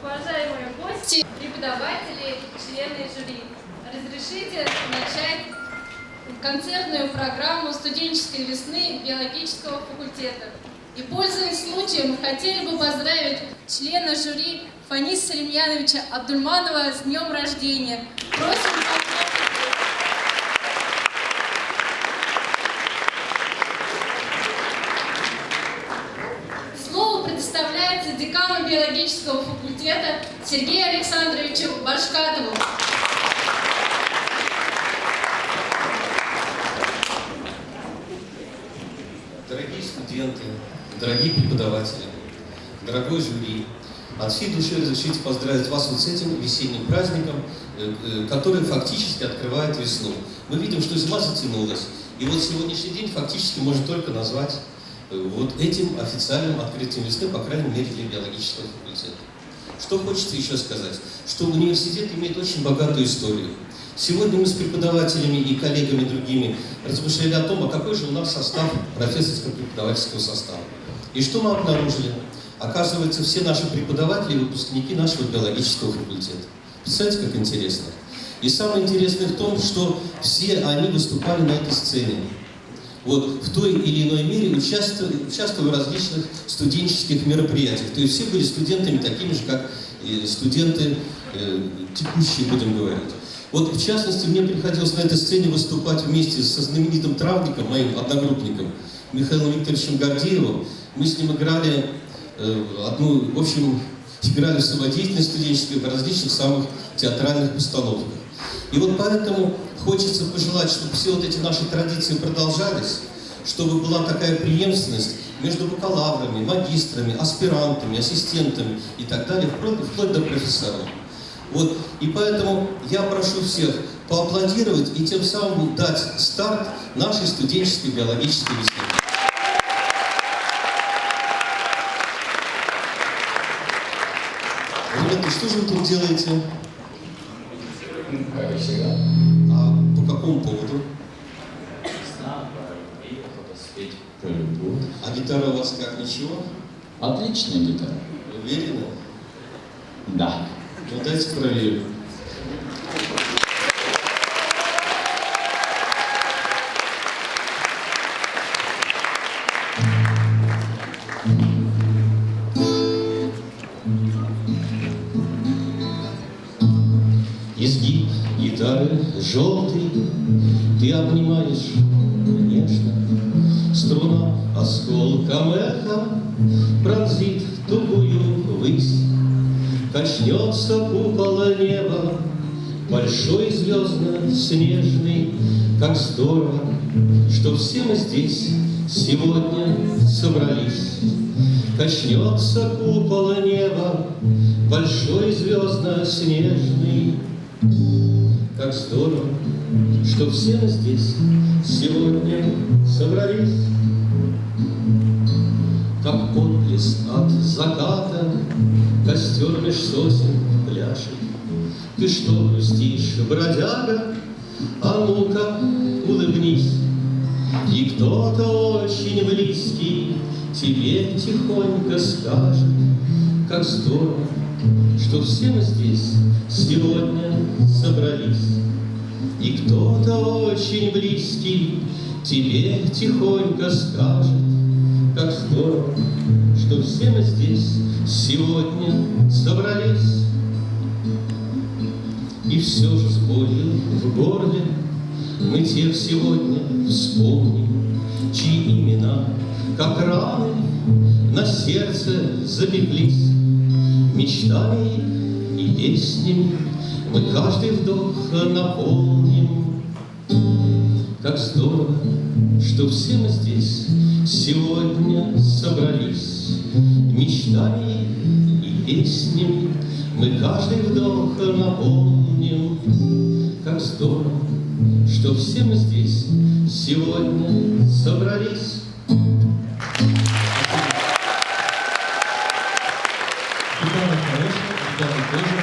Уважаемые гости, преподаватели, члены жюри, разрешите начать концертную программу студенческой весны биологического факультета. И, пользуясь случаем, хотели бы поздравить члена жюри Фаниса Салимьяновича Абдульманова с днем рождения. Просим слово предоставляется декану биологического факультета Сергею Александровичу Башкатову. Дорогие студенты, дорогие преподаватели, дорогой жюри, от всей души разрешите поздравить вас вот с этим весенним праздником, который фактически открывает весну. Мы видим, что зима затянулась, и вот сегодняшний день фактически можно только назвать вот этим официальным открытием весны, по крайней мере, для биологического факультета. Что хочется еще сказать? Что университет имеет очень богатую историю. Сегодня мы с преподавателями и коллегами другими размышляли о том, а какой же у нас состав профессорско-преподавательского состава. И что мы обнаружили? Оказывается, все наши преподаватели и выпускники нашего биологического факультета. Представляете, как интересно? И самое интересное в том, что все они выступали на этой сцене. Вот в той или иной мере участвуя в различных студенческих мероприятиях. То есть все были студентами такими же, как и студенты текущие, будем говорить. Вот в частности, мне приходилось на этой сцене выступать вместе со знаменитым травником, моим одногруппником Михаилом Викторовичем Гордеевым. Мы с ним играли играли в самодеятельность студенческую в различных самых театральных постановках. И вот поэтому хочется пожелать, чтобы все вот эти наши традиции продолжались, чтобы была такая преемственность между бакалаврами, магистрами, аспирантами, ассистентами и так далее, вплоть до профессоров. Вот. И поэтому я прошу всех поаплодировать и тем самым дать старт нашей студенческой биологической весны. Ребята, что же вы тут делаете? Как всегда. А по какому поводу? Приехал спеть про любовь. А гитара у вас как, ничего? Отличная гитара. Уверены? Да. Ну дайте проверим. Изгиб гитары желтый ты обнимаешь нежно, струна осколком эха пронзит тугую высь, качнется купола неба большой звездно-снежный. Как здорово, что все мы здесь сегодня собрались. Качнется купола неба большой звездно-снежный. Как здорово, что все мы здесь сегодня собрались. Как отблеск от заката костер меж сосен пляшет. Ты что грустишь, бродяга? А ну-ка, улыбнись. И кто-то очень близкий тебе тихонько скажет: как здорово, что все мы здесь сегодня собрались. И кто-то очень близкий тебе тихонько скажет: как здорово, что все мы здесь сегодня собрались. И все же с болью в горле мы тех сегодня вспомним, чьи имена, как раны, на сердце запеклись. Мечтами и песнями мы каждый вдох наполним. Как здорово, что все мы здесь сегодня собрались. Мечтами и песнями мы каждый вдох наполним. Как здорово, что все мы здесь сегодня собрались. Гитара хорошая, ребята тоже.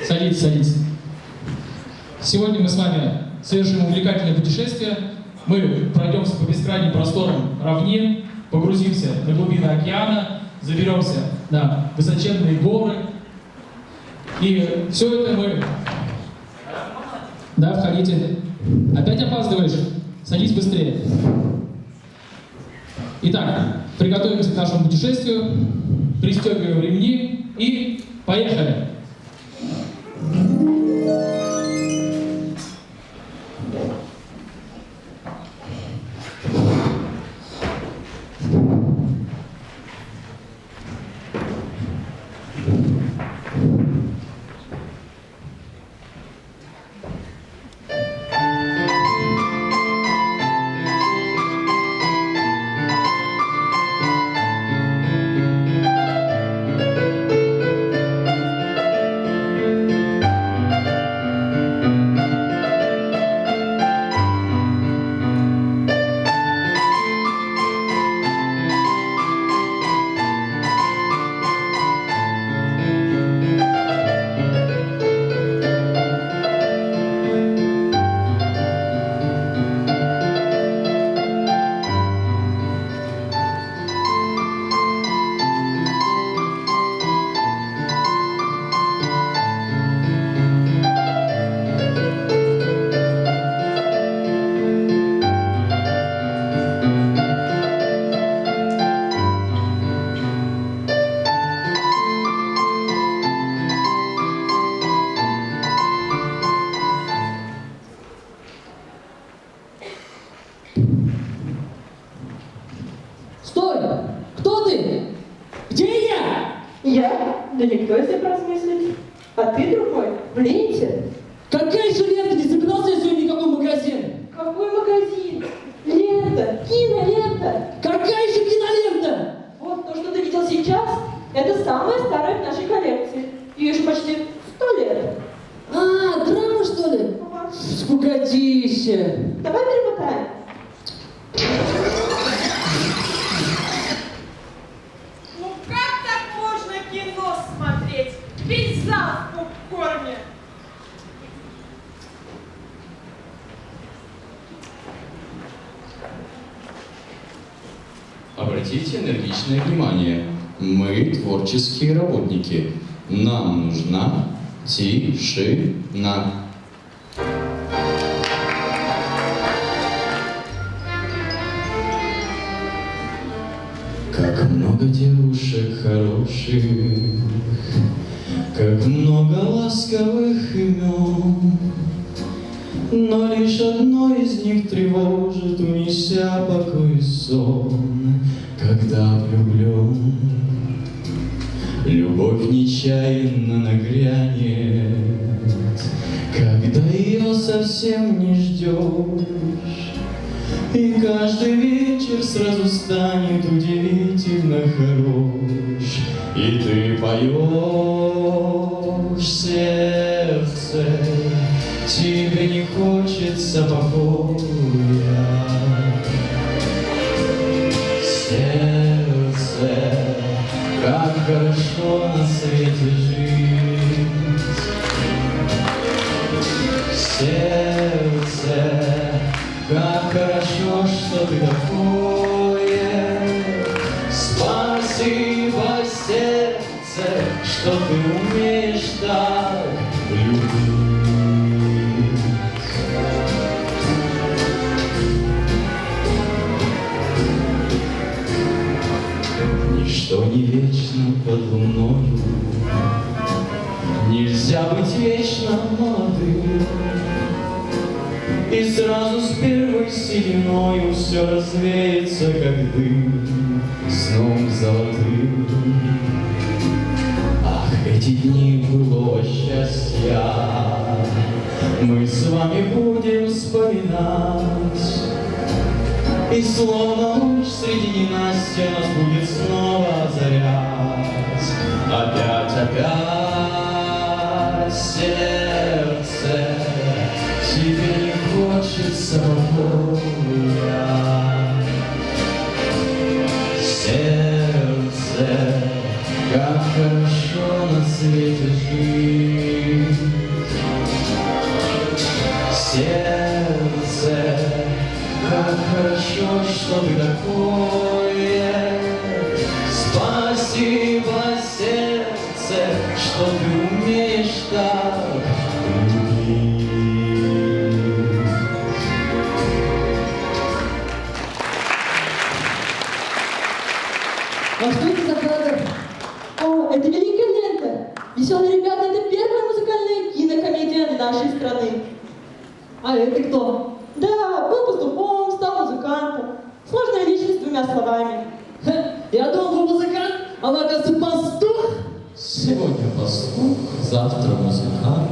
Садитесь, садитесь. Сегодня мы с вами совершим увлекательное путешествие. Мы пройдемся по бескрайним просторам равнин, погрузимся на глубины океана, заберемся на высоченные горы. И все это мы... Да, входите. Опять опаздываешь? Садись быстрее. Итак, приготовимся к нашему путешествию, пристегиваем ремни и поехали! Стой! Кто ты? Где я? Я? Да никто из тебя поразмыслить. А ты, друг мой, в ленте? Какая же лента? Не собирался я сегодня никакой магазин. Какой магазин? Лента, кинолента. Какая же кинолента? Вот то, что ты видел сейчас, это самая старая в нашей коллекции. Ей уже почти 100 лет. А, драма, что ли? Ага. Скукотища. Давай перемотаем. Ну как так можно кино смотреть? Весь зал в попкорне. Обратите энергичное внимание. Мы творческие работники. Нам нужна тишина. Как много девушек хороших, как много ласковых имен, но лишь одно из них тревожит, унеся покой и сон, когда влюблен. Любовь нечаянно нагрянет, когда ее совсем не ждешь, и каждый вечер сразу станет удивительно хорош, и ты поешь, сердце, тебе не хочется покоя. Сердце, как хорошо на свете жить. Сердце, как хорошо, что ты такое. Спасибо, сердце, что ты умеешь так любить. Ничто не вечно под луною, нельзя быть вечно молодым. И сразу с первой сединою все развеется, как дым, сном золотым. Ах, эти дни былого счастья мы с вами будем вспоминать. И словно луч среди ненастья нас будет снова озарять. Опять, опять, сердце, тебе не хочется покоя. Сердце, как хорошо на свете жить. сердце, как хорошо, что ты такое. Спасибо, сердце, что ты умеешь так любить. А что это за кадр? О, это великая лента. «Веселые ребята» — это первая музыкальная кинокомедия нашей страны. А это кто? Да, был пастухом, стал музыкантом. Сложная личность двумя словами. Я думал, вы музыкант, а вы, оказывается, пастух. Сегодня пастух, завтра музыкант.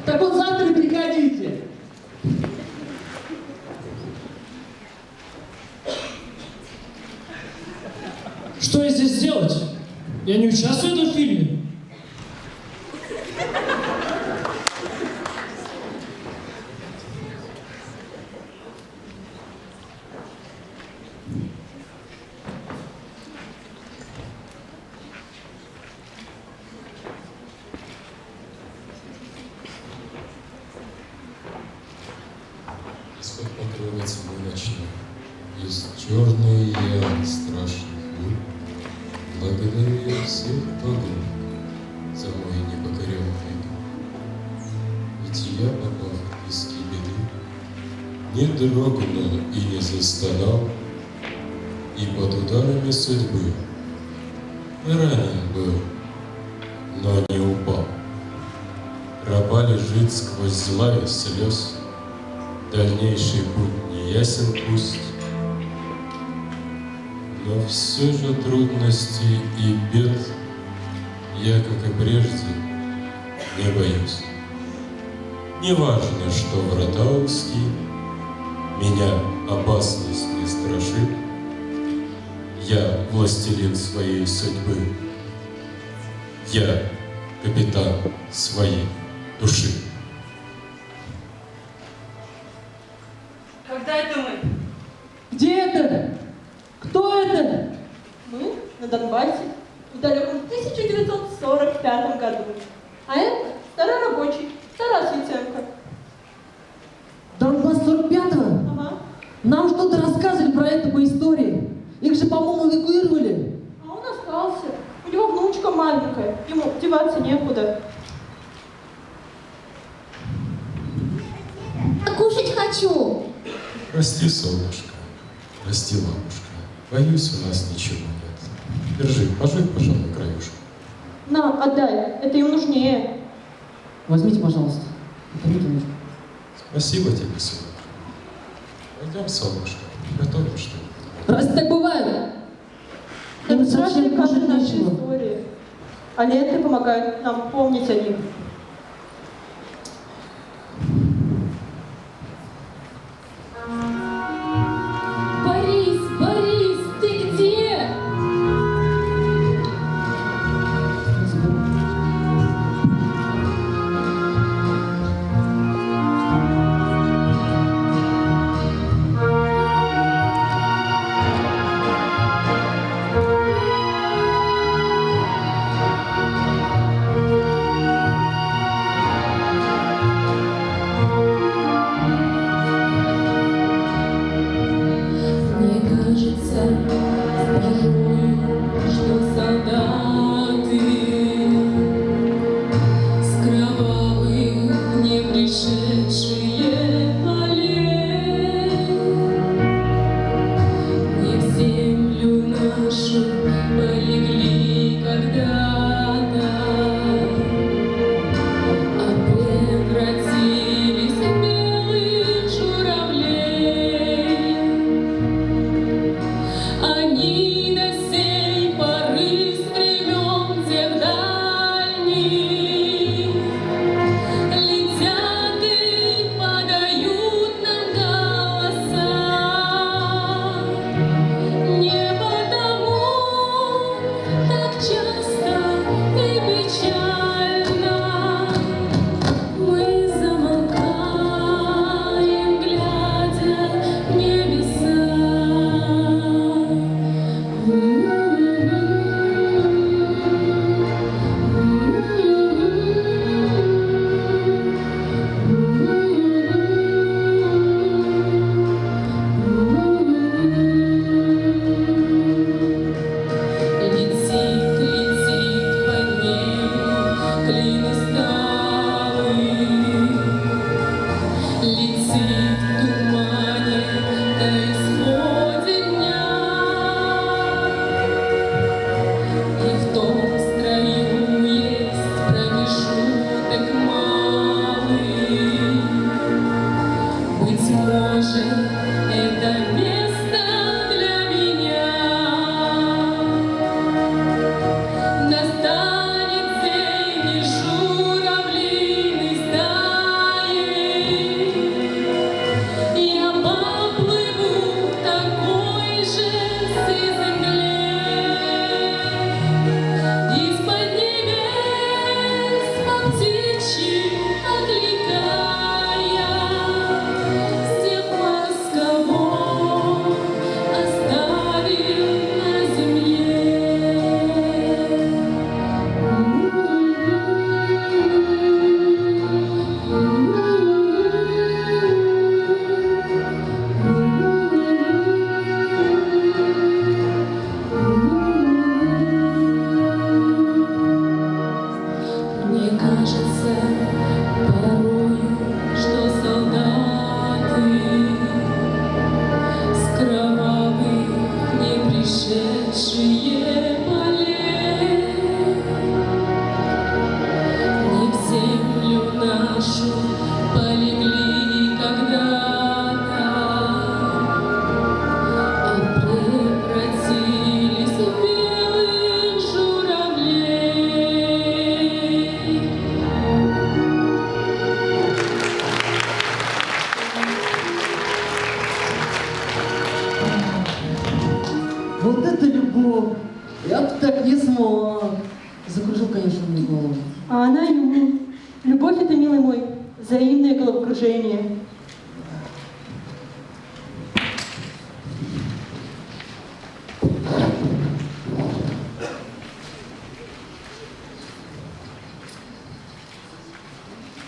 Так вот завтра и приходите. Что я здесь делать? Я не участвую в этом фильме. Исход покрыва тьмы ночной, есть черный яд страшных бурь. Благодарю я всех богов за мой непокоренный дух. Ведь я, попав в пески беды, не дрогнул и не застонал, и под ударами судьбы ранен был, но не упал. Раба лежит сквозь зла и слез, дальнейший путь не ясен пусть, но все же трудностей и бед я, как и прежде, не боюсь. Не важно, что врата узки, меня опасность не страшит. Я властелин своей судьбы, я капитан своей души. Когда это мы? Где это? Кто это? Мы на Донбассе в далеком 1945 году. А это старый рабочий, Тарас Яценко. Донбасс 45-го? Ага. Нам что-то рассказывали про это по истории. Их же, по-моему, эвакуировали. А он остался. У него внучка маленькая. Ему деваться некуда. Кушать хочу. Прости, солнышко, прости, лампушка. Боюсь, у нас ничего нет. Держи, пожуй, пожалуй, краюшку. На, отдай. Это им нужнее. Возьмите, пожалуйста. Возьмите немножко. Спасибо тебе, солнышко. Пойдем, солнышко, готовим что-нибудь. Разве так бывает? Это Им совсем страшные карты кушать нашей нечего. истории. А ленты помогают нам помнить о них. Борис, Борис, ты где? А она ему. Любовь — это, милый мой, взаимное головокружение.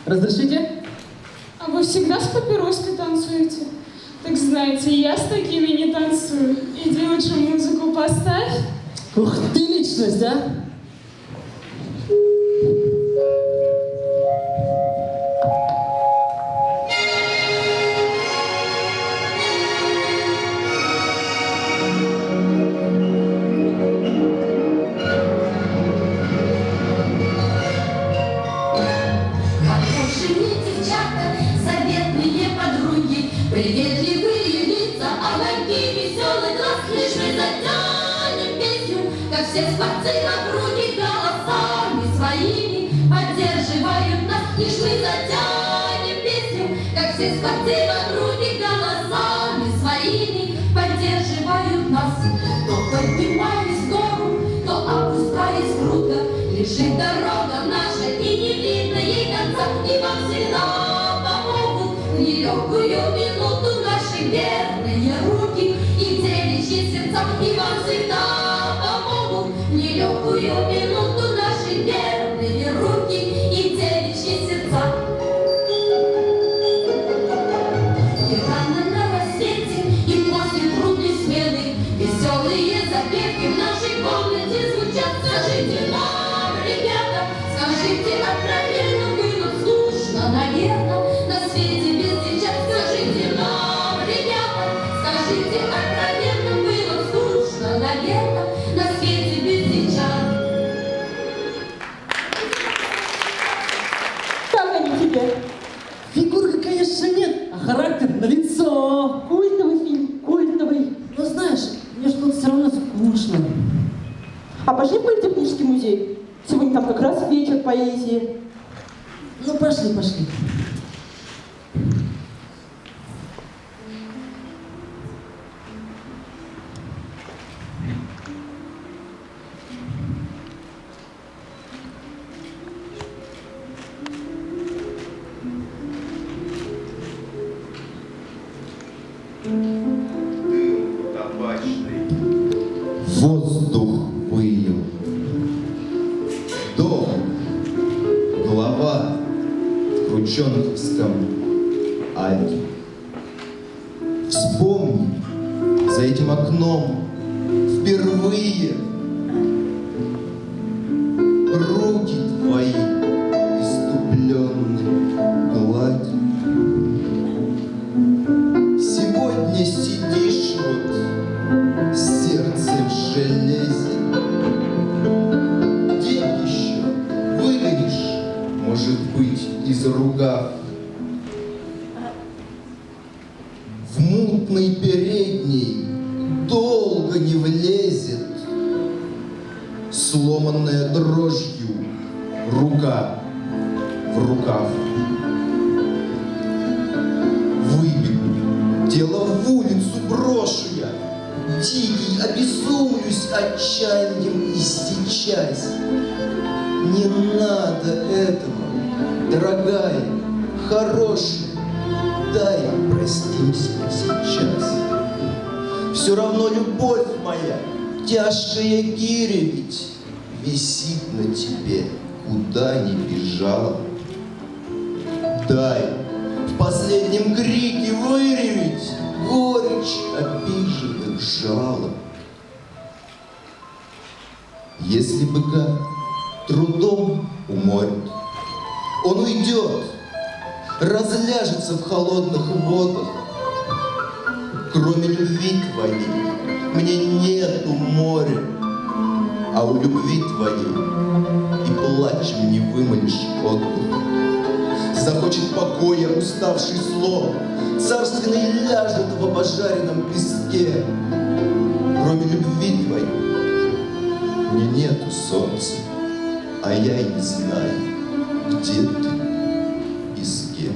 Разрешите? А вы всегда с папироской танцуете? Так знаете, я с такими не танцую. Иди лучше музыку поставь. Ух ты, личность, а! Хорошие девчата, заветные подруги, приветливые лица, огоньки, веселый глаз. Лишь мы затянем песню, как все скворцы на круге, голосами своими поддерживают нас. Лишь мы затянем песню, как все скворцы на круге, голосами своими поддерживают нас. То поднимаясь в гору, то опускаясь круто, лежит дорога наша, и не видно ей конца, и вам всегда помогут в нелегкую минуту наши верные руки и девичьи сердца, и вам всегда помогут в нелегкую минуту наши верные руки и девичьи сердца. И рано на рассвете, и после трудной смены веселые запевки в нашей комнате звучат. Скажите нам, ребята, скажите откровенно, было скучно, наверное, на свете без девчат. Скажите нам, ребята, скажите откровенно, было скучно, наверное, на свете без девчат. Как они тебе? Фигурка, конечно, нет, а характер налицо. Культовый фильм, культовый. Но знаешь, мне что-то все равно скучно. А пошли в политехнический музей? Сегодня там как раз вечер поэзии. Ну, пошли, пошли. Табачный. Воздух пылью. Дом. Голова в Крученовском альте. Вспомни, за этим окном впервые руки твои иступленные гладь. Сегодня сидишь вот, сердце в железе. День еще выгонишь, может быть, изругав. В мутный передний долго не влезет сломанная дрожью рука в рукав. Выбегу, тело в улицу брошу я, дикий обезумлюсь отчаянием и сейчас. Не надо этого, дорогая, хорошая, дай простимся сейчас. Все равно любовь моя, тяжкая гиря ведь висит на тебе, куда ни бежала. Дай в последнем крике выреветь горечь обиженных жалоб. Если быка трудом уморят, он уйдет, разляжется в холодных водах. Кроме любви твоей мне нету моря, а у любви твоей и плачем не вымолишь отдых. Захочет покоя уставший слон, царственный ляжет в обожаренном песке. Кроме любви твоей мне нету солнца, а я и не знаю, где ты и с кем.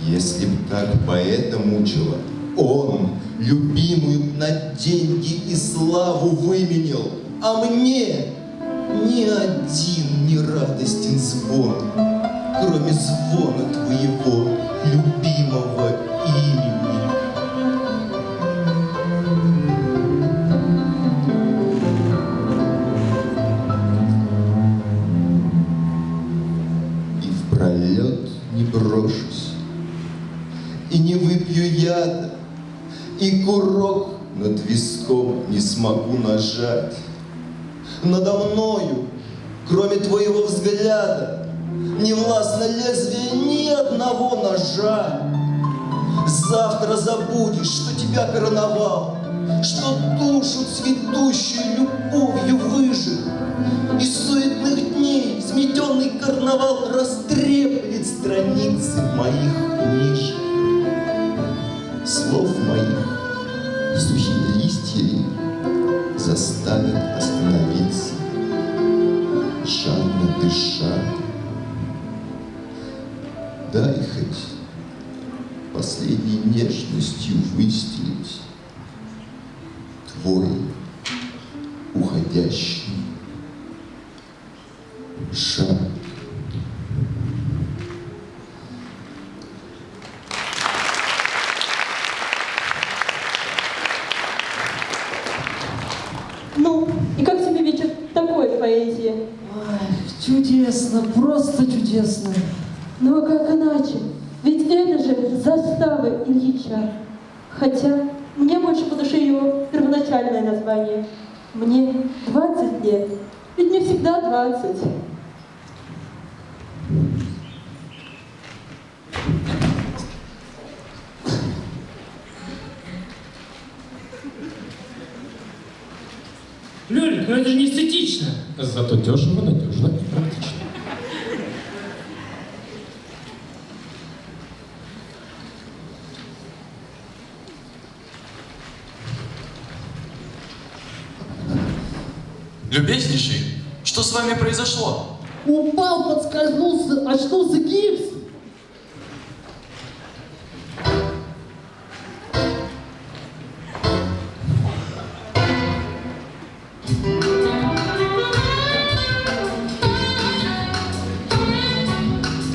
Если б так поэта мучило, он любимую на деньги и славу выменил, а мне ни один не радостен звон, кроме звона твоего любимого имени. И в пролет не брошусь, и не выпью яда, и курок над виском не смогу нажать. Надо мною, кроме твоего взгляда, не властно лезвие ни одного ножа. Завтра забудешь, что тебя короновал, что душу цветущую любовью выжил. Из суетных дней сметенный карнавал растреплет страницы моих книжек. Слов моих сухие листья ли заставят остановиться, жадно дыша. Дай хоть последней нежностью выстелить твой уходящий шаг. Ну, и как тебе вечер такой поэзии? Ой, чудесно, просто чудесно. Ну а как иначе? Ведь это же заставы Ильича. Хотя мне больше по душе его первоначальное название. Мне 20 лет, ведь мне всегда 20. Лёлик, ну это же не эстетично. Зато дешево, надежно и практично. Любезнейший, что с вами произошло? Упал, подскользнулся, очнулся гипс.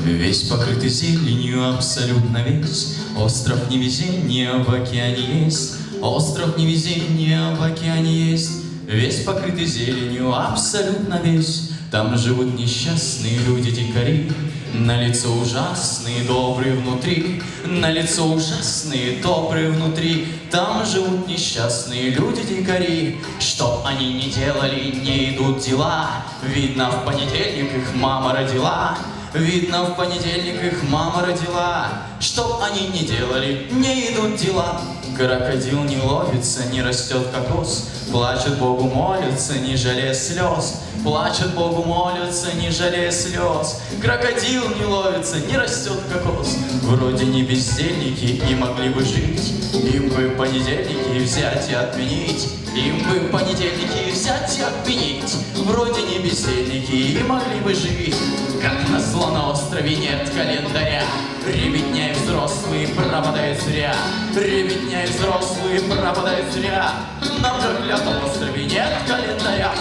Весь покрытый зеленью, абсолютно весь. Остров невезения в океане есть. Остров невезения в океане есть. Весь покрытый зеленью, абсолютно весь. Там живут несчастные люди-дикари. На лицо ужасные, добрые внутри. На лицо ужасные, добрые внутри. Там живут несчастные люди-дикари. Что они не делали, не идут дела. Видно, в понедельник их мама родила. Видно, в понедельник их мама родила. Что они не делали, не идут дела. Крокодил не ловится, не растет кокос. Плачут Богу, молятся, не жалея слез. Плачут Богу, молятся, не жалея слез. Крокодил не ловится, не растет кокос. Вроде не бездельники и могли бы жить. Им бы понедельники взять и отменить. Им бы понедельники взять и отменить. Вроде не бездельники и могли бы жить. Как назло на острове нет календаря. Ребятня и взрослые пропадают зря. Ребятня и взрослые пропадают зря. На проклятом острове нет календаря.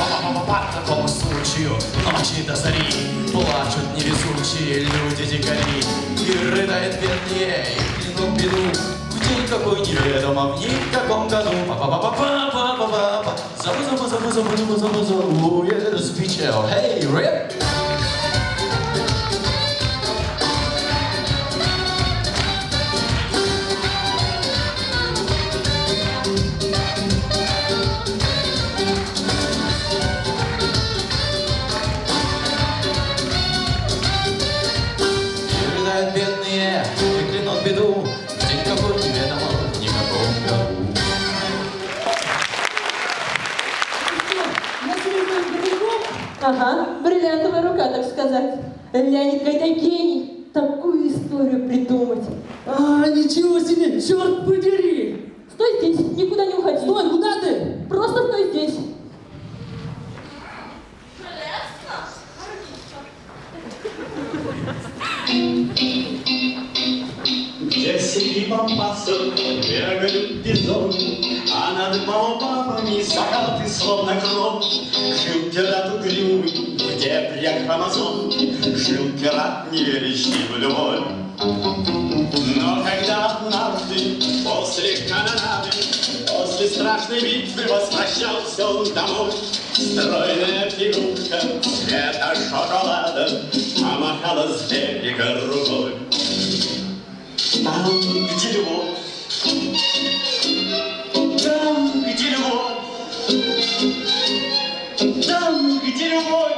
По такому случаю ночи до зари плачут невезучие люди-дикари. И рыдает беднее, и клянут беду. В день какой неведомо, в никаком году. Па-па-па-па-па-па-па-па. Забу, yes, бичел. Hey, рэп! Бедные и клянут беду. В день какой неведомо, в никаком году. Ага, бриллиантовая рука, так сказать. Леонид Гайдай гений. Такую историю придумать. А, ничего себе, черт подери! Стой здесь, никуда не уходи. Стой, куда ты? Просто стой здесь. Где среди пампасов бегают бизоны, а над балобабами закаты словно кровь. Жил когда-то угрюмый дебрях Амазонки жил пират, не верящий в любовь. Но когда однажды после канонады, после страшной битвы возвращался он домой, стройная фигурка цвета шоколада помахала с берега рукой. Там, где любовь, там, где любовь, там, где любовь,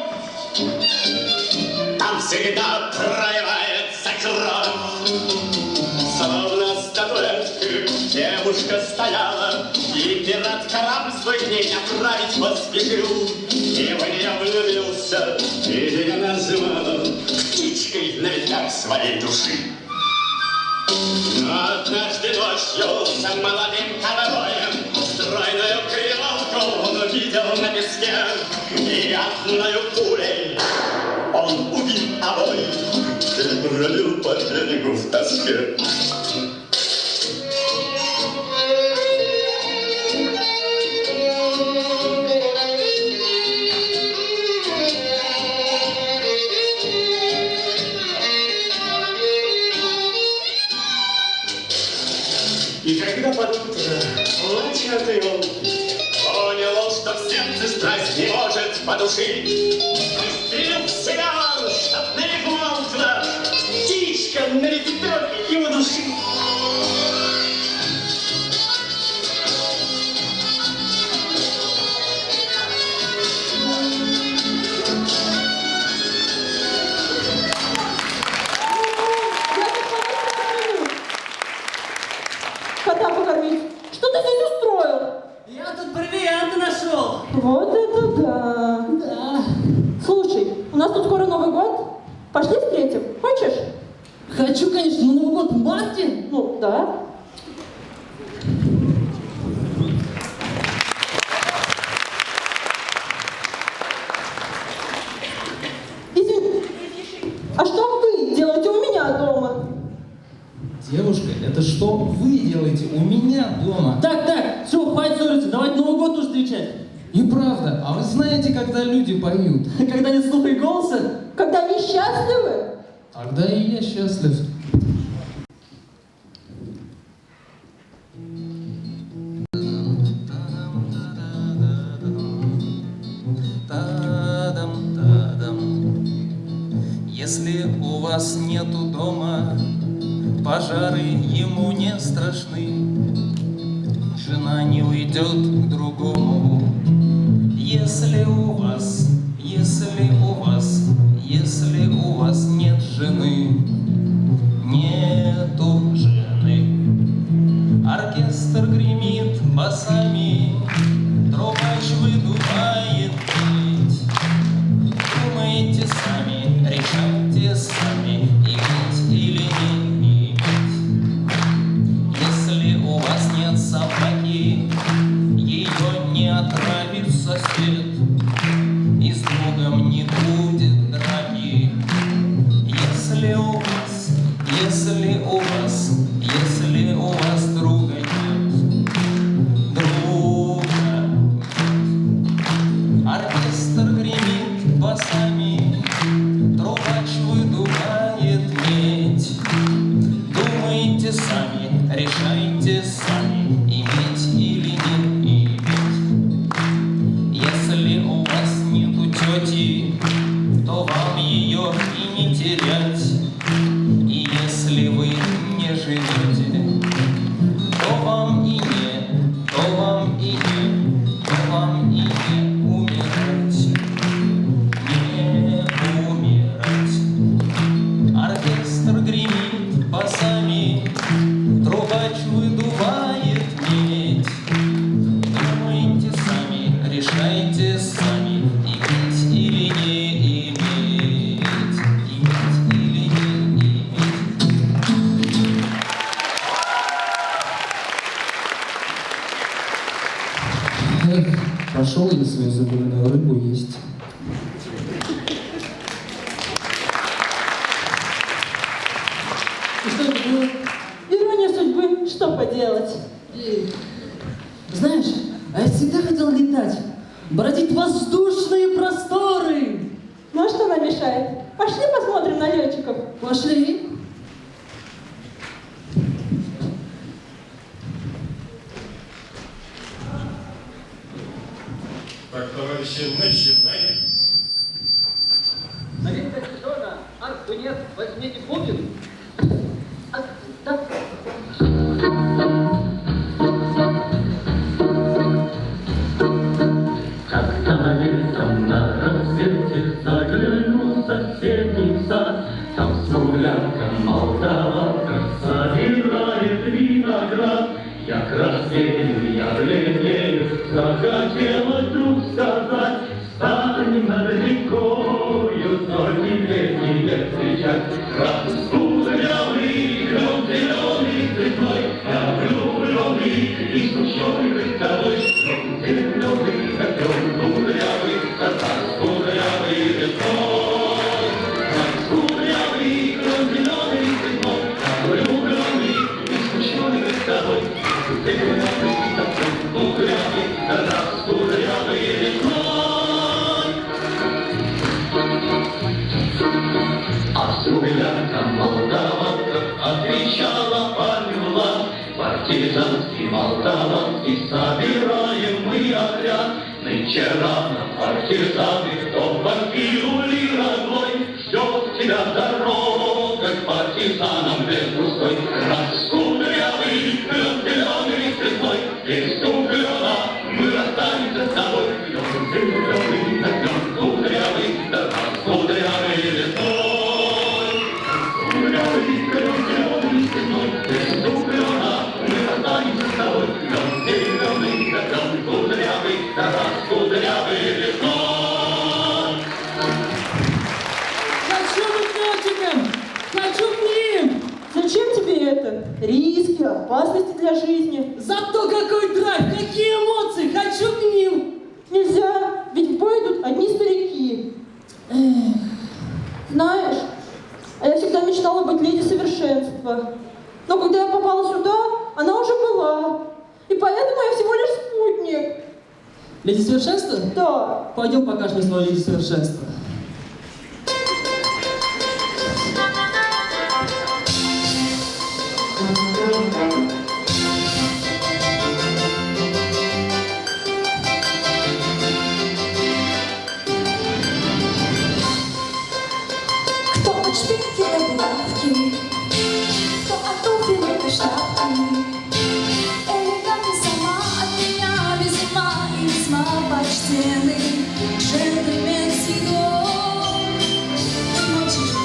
там всегда проливается кровь. Словно статуэтка девушка стояла, и пират корабль свой к ней направить поспешил. И в нее влюбился, и ее называла птичкой на ветвях своей души. Но однажды ночью за молодым ковбоем стройную криволку он увидел на песке, и одною пулей он убил обоих и бродил по берегу в тоске. И когда под утро плачет от елки понял он, что в сердце страсть не может подушить, выстрелил в себя, чтоб налегла утро птичка на ветвях его души. Кота покормить. Что ты здесь устроил? Я тут бриллианты нашел. Вот это да. Да. Слушай, у нас тут скоро Новый год. Пошли встретим. Хочешь? Хочу, конечно, но Новый год в марте. Ну, да. Извини, а что вы делаете у меня дома? Девушка, это что вы делаете у меня дома? Так, все, хватит ссориться, давайте Новый год уже встречать. Неправда. А вы знаете, когда люди поют? Когда нет слуха и голоса? Когда они счастливы? Тогда и я счастлив. Если у вас нету дома, пожары ему не страшны. Жена не уйдет к другому. Если у вас нет жены, нету жены. Оркестр гремит басами, трубач выдувает петь. Думайте сами, решайте сами, иметь или не иметь. Если у вас нет собаки, ее не отравит сосед, и с другом не будет драки. Если у вас друга нет, оркестр гремит басами, трубач выдувает медь. Думайте сами, решайте сами, иметь или не иметь. Если у вас нету тети, то вам ее и не терять. И если вы не живете, то вам и не умирать. Не умирать. Оркестр гремит басами, трубач выдувает медь. Думайте сами, решайте сами, иметь или не иметь. Иметь или не иметь. Эх, пошел я свою забыленную рыбу есть. И что это было? Ирония судьбы, что поделать? Знаешь, а я всегда хотел летать, бродить воздушные просторы. Ну а что Новинка сезона. Арфы нет, возьмите бубен. Как-то летом на рассвете загляну в соседний сад, там смуглянка молдаванка собирает виноград. Я краснею, я бледнею, захотелось вдруг сказать: стань над рекою, зоркий летний лет встречать. Раскудрявый, кров зеленый цветной, я влюбленный и смущенный рыцарой. Зеленый, как он кудрявый, раскудрявый весной. Раскудрявый, кров зеленый цветной, я влюбленный и смущенный рыцарой. Зеленый, как он кудрявый, раскудрявый весной. А смуглянка молдаванка отвечала помела: партизанский, молдаванский, собираем мы отряд. Нынче рано, партизаны, кто покинули родной, ждет тебя дорога к партизанам без пустой. Раскудрявый, зеленый цветной, без углена мы расстанемся с тобой. Зеленый, кудрявый, раскудрявый весной. Раскудрявый, зеленый цветной, без углена мы расстанемся с тобой. Зеленый, кудрявый, раскудрявый весной. Хочу быть летчиком! Хочу к ним! Зачем тебе это? Риски, опасности для жизни. Зато какой драйв, какие эмоции! Хочу к ним! Нельзя, ведь в бой идут одни старики. Знаешь, а я всегда мечтала быть леди совершенства. Но когда я попала сюда, она уже была. И поэтому я всего лишь спутник. Леди совершенства? Да. Пойдем покажешь мне свое леди совершенства. Кто от шпильки до булавки, кто от туфли до шляпки. Элегантно сама от меня весьма и весьма почтенный джентльмен Сидор, мальчишка.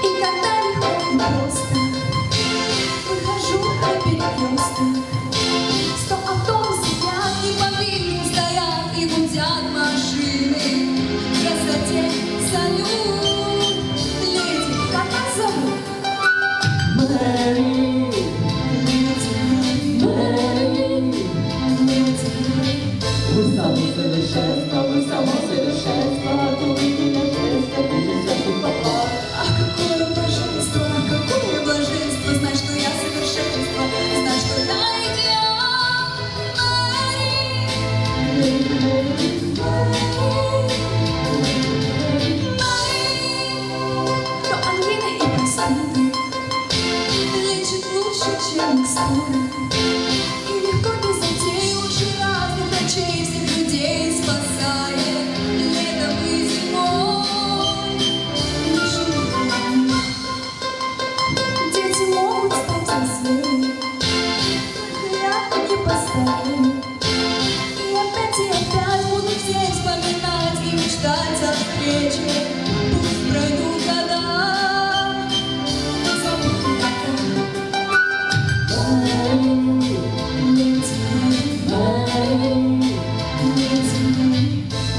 И когда легко и просто выхожу на перекресток, 100 автобусов сидят неподвижно стоят и гудят машины. Красоте салют, леди, как вас зовут? Мэри, вы самое совершенство, вы самое совершенство, ты меня жеста, ты не попал. Ах, какое блаженство, какое блаженство, знать, что я совершенство, знать, что я идеал. То ангины и простуды лечит лучше, чем микстуры. И легко без затей лучше разных ночей всех людей спасает летом и зимой. Дети могут стать взрослее, только я не поставлю. И опять буду все вспоминать и мечтать о встрече. Пусть пройдут года, забуду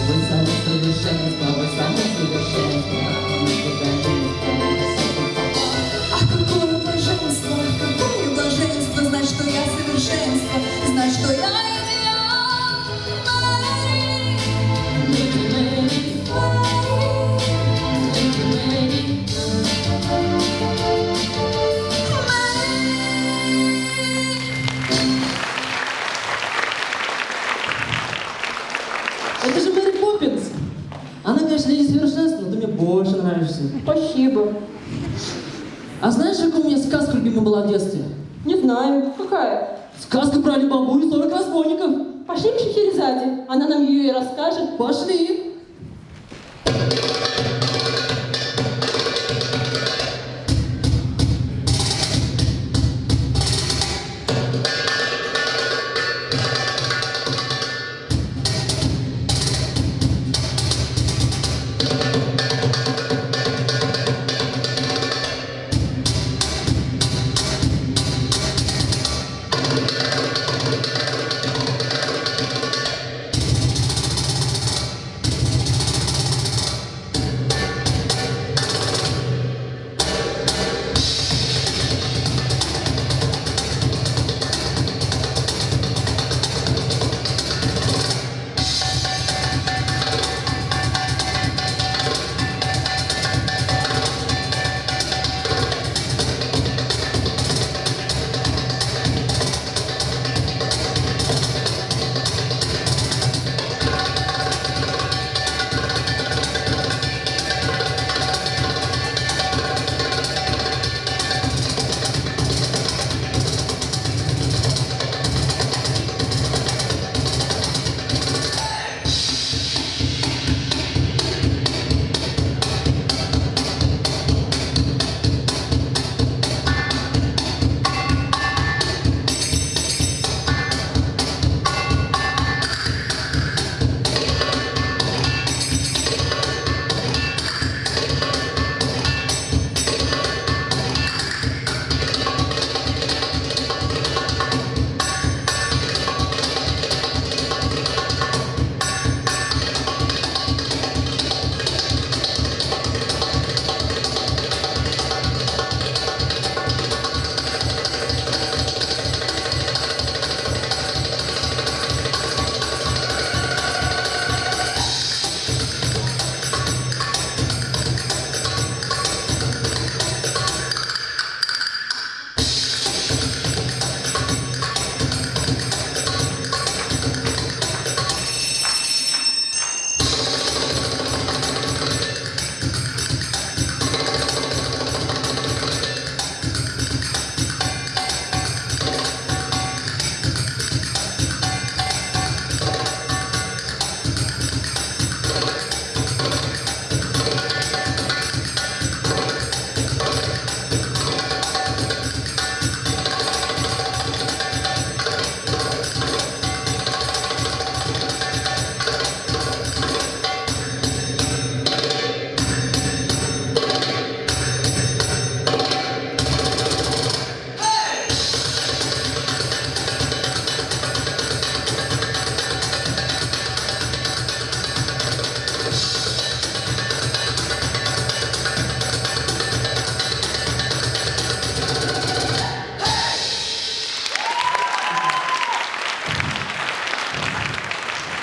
Вы самое совершенство, вы самое совершенство, никогда не попал. Ах, какое блаженство, знать, что я совершенство, знать, что я идеал. Это же Мэри Поппинс. Она, конечно, леди совершенства, но ты мне больше нравишься. Спасибо. А знаешь, какая у меня сказка любимая была в детстве? Не знаю. Какая? Сказка про Али-Бабу и 40 разбойников. Пошли к Шахерезаде, она нам ее и расскажет. Пошли.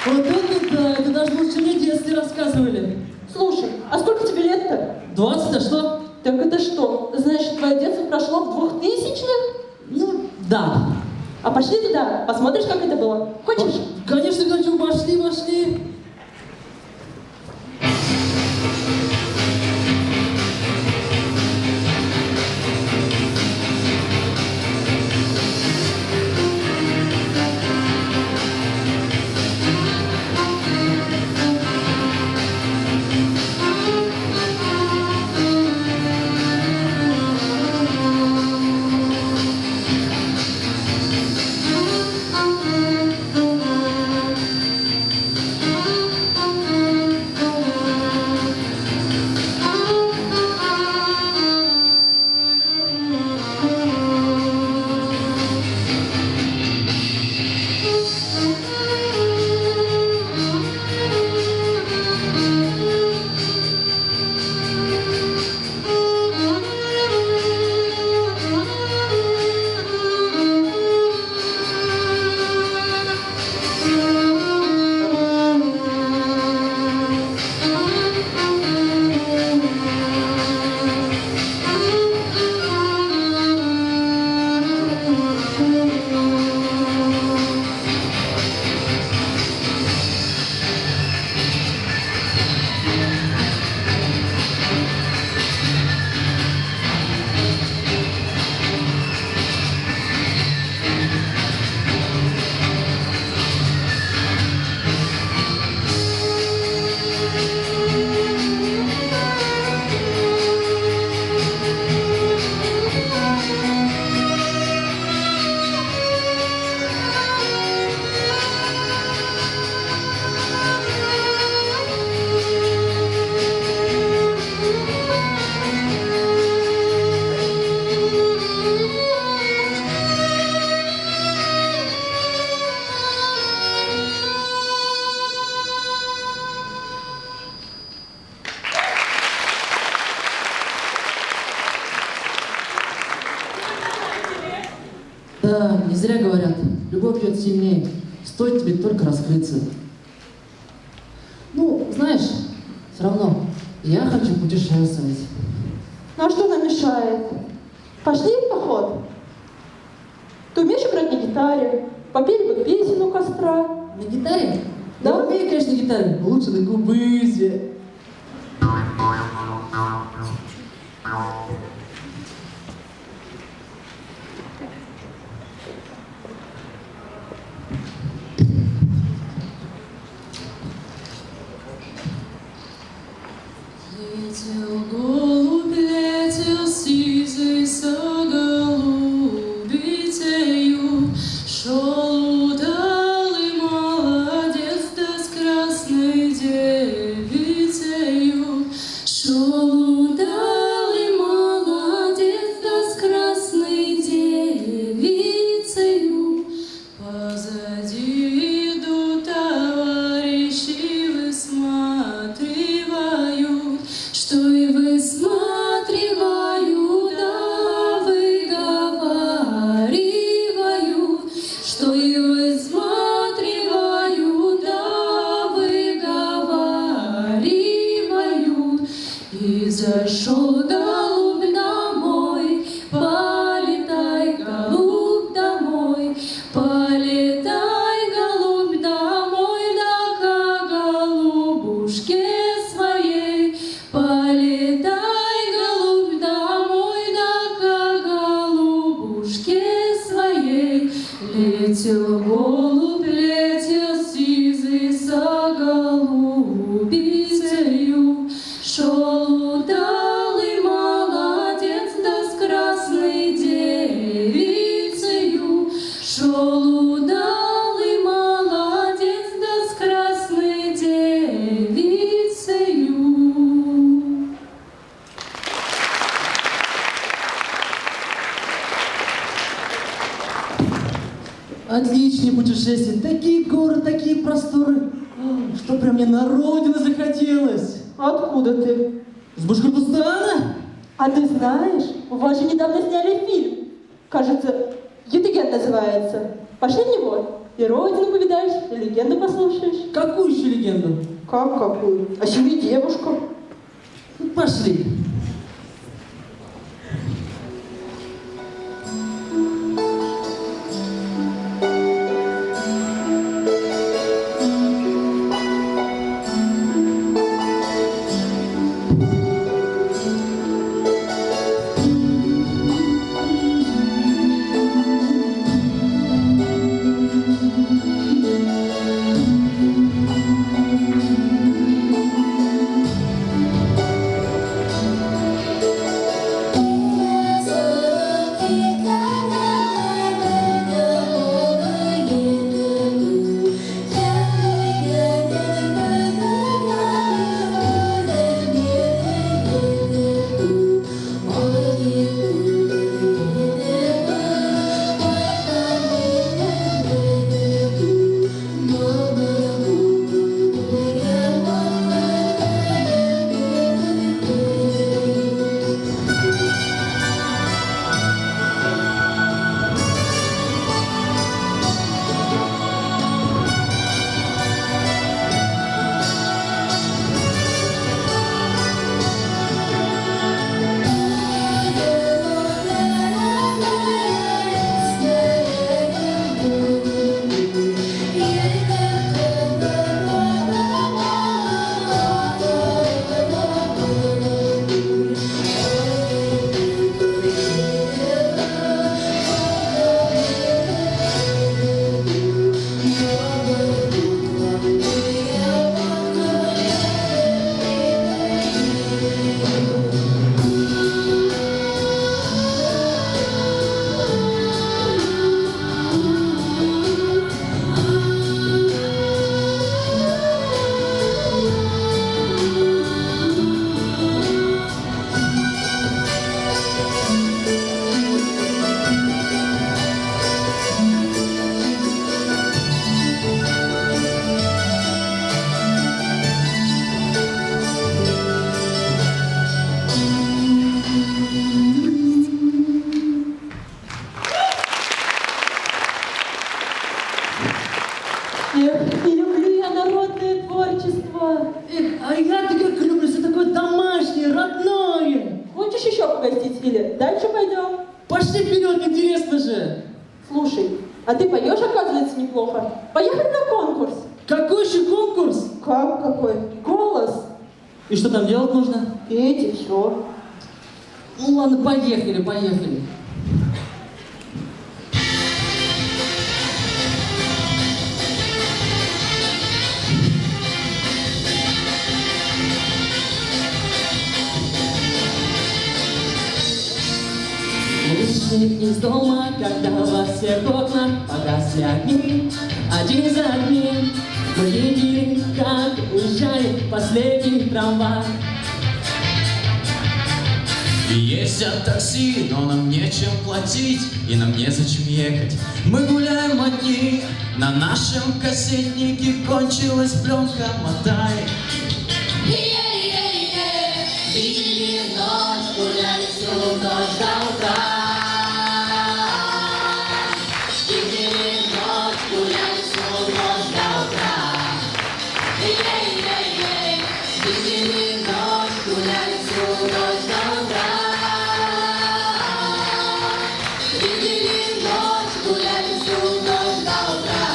Вот это да, это даже лучше мне в детстве рассказывали. Слушай, а сколько тебе лет-то? 20, а что? Так это что? Значит, твое детство прошло в 2000-х? Ну, да. А пошли туда, посмотришь, как это было? Хочешь? Конечно, хочу, пошли, пошли. зря говорят, любовь бьет сильнее, стоит тебе только раскрыться. Ну, знаешь, все равно, я хочу путешествовать. Ну а что нам мешает? Пошли в поход? Ты умеешь играть на гитаре? Попели бы песен у костра. На гитаре? Да? Я умею, конечно, на гитаре, но лучше на губызе. Летел голубь, летел сизый со голубицею, шел удалый молодец, да с красной девицею. Шел удалый молодец, да с красной девицею. Позади идут товарищи, высматривают, что и высматривают, да выговаривают, что и высматривают, да выговаривают. И зашел голубь домой, полетай, голубь, домой, полетай, голубь, домой, да к голубушке своей. Полетай, голубь, домой, да к голубушке своей. Летел голубь, летел сизый со голубицею, шел удалый молодец, да с красной девицею. Шел удалый молодец, да с красной девицею. Отличные путешествия, такие горы, такие просторы, что прям мне на родину захотелось. Откуда ты? С Башкортостана? А ты знаешь, у вас же недавно сняли фильм. Кажется, «Едыгет» называется. Пошли в него. И родину повидаешь, и легенду послушаешь. Какую еще легенду? Как какую? О себе девушка. Ну, пошли. Эх, а я так люблю, все такое домашнее, родное. Хочешь еще погостить или дальше пойдем? Пошли вперед, интересно же. Слушай, а ты поешь, оказывается, неплохо. Поехали на конкурс. Какой же конкурс? Как какой? Голос. И что там делать нужно? Петь и все. Ну ладно, поехали, поехали. Вышли из дома, когда во всех окнах погасли огни, один за одним. Мы видели, как уезжает последний трамвай. И ездят такси, но нам нечем платить, и нам незачем ехать. Мы гуляем одни, на нашем кассетнике кончилась пленка, мотай. Видели ночь, гуляли всю ночь до утра. Видели ночь, гуляли всю ночь до утра. Видели ночь, гуляли всю ночь до утра. Видели ночь, гуляли всю ночь до утра.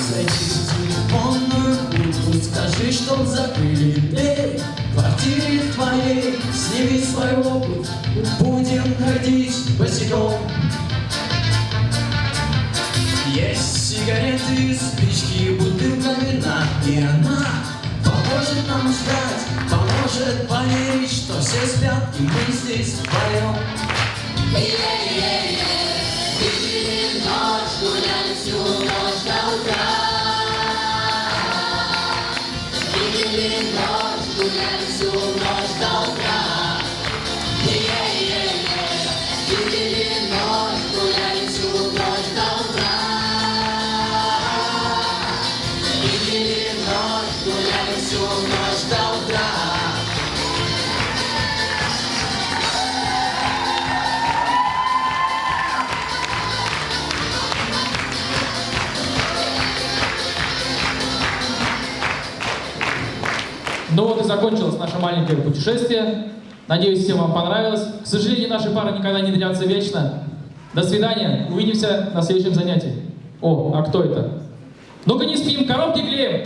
Зайди в телефонную будку, скажи, чтоб закрыли дверь. В квартире твоей сними свою обувь, будем ходить босиком. Есть сигареты, спички, бутылка вина, и она поможет нам ждать, поможет поверить, что все спят, и мы здесь вдвоем. Видели ночь, гуляли всю ночь до утра. Видели ночь, гуляли всю ночь до утра. Видели ночь, гуляли всю ночь до утра. Видели ночь, гуляли всю ночь до утра. Ну вот и закончилось наше маленькое путешествие. Надеюсь, всем вам понравилось. К сожалению, наши пары никогда не длятся вечно. До свидания. Увидимся на следующем занятии. О, а кто это? Ну-ка не спим, коробки клеим.